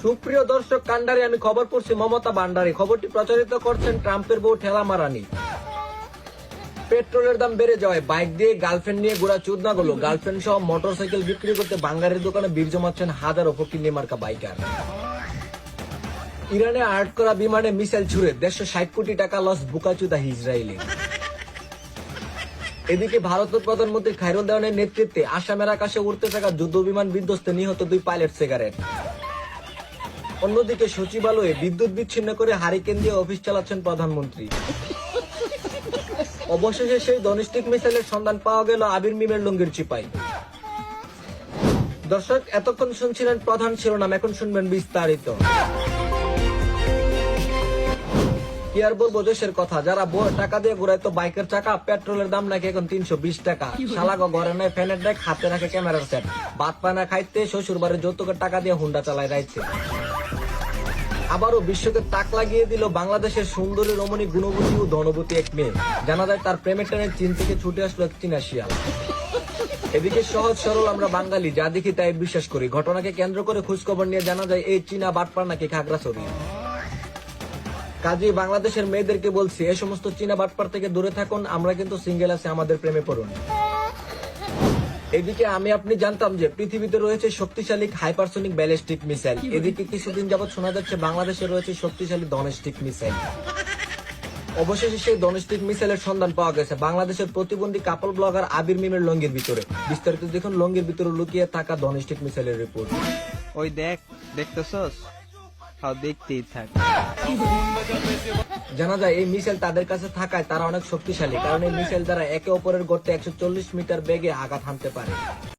সুপ্রিয় দর্শক কান্ডারি, আমি খবর পড়ছি মমতা ভান্ডারী। খবরটি প্রচারিত করছেন ট্রাম্পের বউ ঠেলা মারানি। পেট্রোলের দাম বেড়ে যাওয়ায় বাইক দিয়ে গার্লফ্রেন্ড নিয়ে ঘোরা চোদনা গুলো গার্লফ্রেন্ড সহ মোটরসাইকেল বিক্রি করতে বাঙ্গারের দোকানে ভিড় জমাচ্ছেন হাজারো ফকিন্নি মার্কা বাইকার। ইরানে আর্ট করা বিমানে মিসাইল ছুড়ে 160 কোটি টাকা লস বুকাচুদা ইসরায়েলি। এদিকে ভারতের প্রধানমন্ত্রী খায়রুল দেওয়ানের নেতৃত্বে আসামের আকাশে উড়তে থাকা যুদ্ধ বিমান বিধ্বস্তে নিহত 2 পাইলট সিগারেট। অন্যদিকে সচিবালয়ে বিদ্যুৎ বিচ্ছিন্ন করে হারিকেন দিয়ে অফিস চালাচ্ছেন প্রধানমন্ত্রী। অবশেষে সেই ডোমেস্টিক মিসাইলের সন্ধান পাওয়া গেল আবির মিমের লুঙ্গির চিপায়। দর্শক, এতক্ষণ শুনছিলেন প্রধান শিরোনাম, এখন শুনবেন বিস্তারিত। কি আর বলবো দেশের কথা, যারা টাকা দিয়ে ঘুরাইতো বাইকের চাকা, পেট্রোলের দাম নাকি এখন 320 টাকা। শালাগো ঘরে নেয় ফ্যানের ডেক, হাতে রাখে ক্যামেরার সেট, ভাত পানা খাইতে শ্বশুর বাড়ির যৌতুকের টাকা দিয়ে হুন্ডা চালায় রাইছে। আবারও বিশ্বকে তাক লাগিয়ে দিল বাংলাদেশের সুন্দরী রমণী গুণবতী ও ধনবতী এক মেয়ে। জানা যায় তার প্রেমের টানে চীন থেকে ছুটে আসলো এক চীনা শিয়াল। এদিকে সহজ সরল আমরা বাঙালি, যা দেখি তাই বিশ্বাস করি। ঘটনাকে কেন্দ্র করে খোঁজখবর নিয়ে জানা যায় এই চীনা বাটপার নাকি খাগড়াছড়ি। কাজেই বাংলাদেশের মেয়েদেরকে বলছি, এই সমস্ত চীনা বাটপার থেকে দূরে থাকুন। আমরা কিন্তু সিঙ্গেল আছে, আমাদের প্রেমে পড়ুন। এদিকে আমি আপনি জানতাম যে পৃথিবীতে রয়েছে শক্তিশালী হাইপারসোনিক ব্যালিস্টিক মিসাইল। এদিকে কিছুদিন যাবৎ শোনা যাচ্ছে বাংলাদেশে রয়েছে শক্তিশালী ডোমেস্টিক মিসাইল। অবশেষে সেই ডোমেস্টিক মিসাইলের সন্ধান পাওয়া গেছে বাংলাদেশের প্রতিবন্ধী কাপল ব্লগার আবির মিমের লঙ্গির ভিতরে। বিস্তারিত দেখুন লঙ্গির ভিতরে লুকিয়ে থাকা ডোমেস্টিক মিসাইলের রিপোর্ট। ওই দেখতেছস? দেখতেই থাক। জানা যায় এই মিসাইল তাদের কাছে থাকায় তারা অনেক শক্তিশালী, কারণ এই মিসাইল দ্বারা একে অপরের গর্তে 140 মিটার বেগে আঘাত হানতে পারে।